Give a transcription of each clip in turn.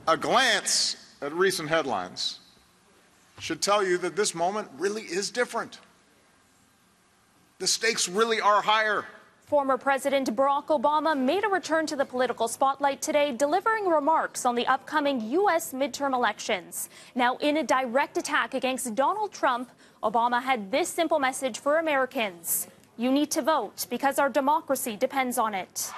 A glance at recent headlines should tell you that this moment really is different. The stakes really are higher. Former President Barack Obama made a return to the political spotlight today, delivering remarks on the upcoming U.S. midterm elections. Now, in a direct attack against Donald Trump, Obama had this simple message for Americans: you need to vote because our democracy depends on it.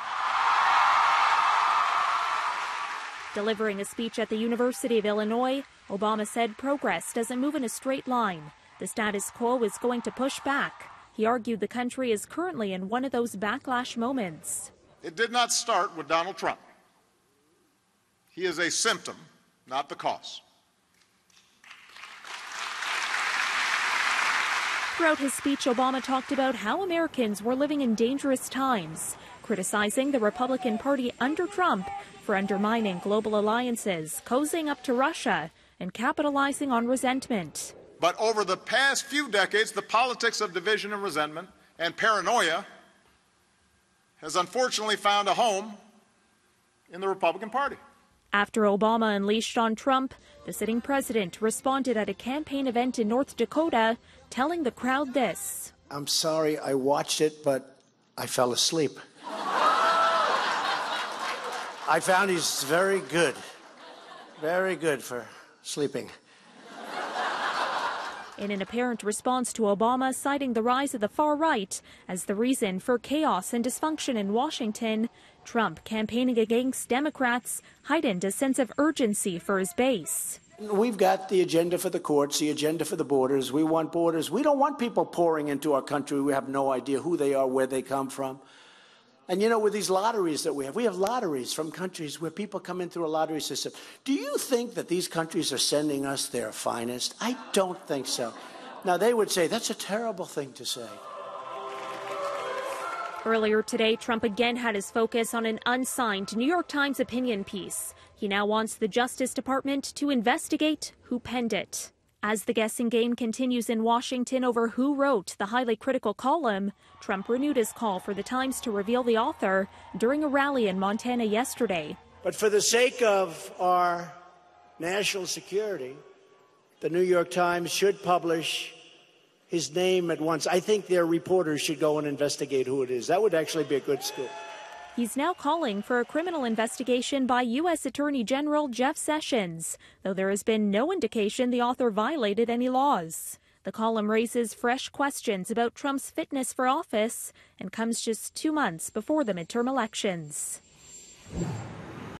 Delivering a speech at the University of Illinois, Obama said progress doesn't move in a straight line. The status quo is going to push back. He argued the country is currently in one of those backlash moments. It did not start with Donald Trump. He is a symptom, not the cause. Throughout his speech, Obama talked about how Americans were living in dangerous times, criticizing the Republican Party under Trump for undermining global alliances, cozying up to Russia, and capitalizing on resentment. But over the past few decades, the politics of division and resentment and paranoia has unfortunately found a home in the Republican Party. After Obama unleashed on Trump, the sitting president responded at a campaign event in North Dakota, telling the crowd this: "I'm sorry, I watched it, but I fell asleep." I found he's very good for sleeping. In an apparent response to Obama citing the rise of the far right as the reason for chaos and dysfunction in Washington, Trump, campaigning against Democrats, heightened a sense of urgency for his base. We've got the agenda for the courts, the agenda for the borders. We want borders. We don't want people pouring into our country. We have no idea who they are, where they come from. And, you know, with these lotteries that we have lotteries from countries where people come in through a lottery system. Do you think that these countries are sending us their finest? I don't think so. Now, they would say that's a terrible thing to say. Earlier today, Trump again had his focus on an unsigned New York Times opinion piece. He now wants the Justice Department to investigate who penned it. As the guessing game continues in Washington over who wrote the highly critical column, Trump renewed his call for the Times to reveal the author during a rally in Montana yesterday. But for the sake of our national security, the New York Times should publish his name at once. I think their reporters should go and investigate who it is. That would actually be a good scoop. He's now calling for a criminal investigation by U.S. Attorney General Jeff Sessions, though there has been no indication the author violated any laws. The column raises fresh questions about Trump's fitness for office and comes just 2 months before the midterm elections.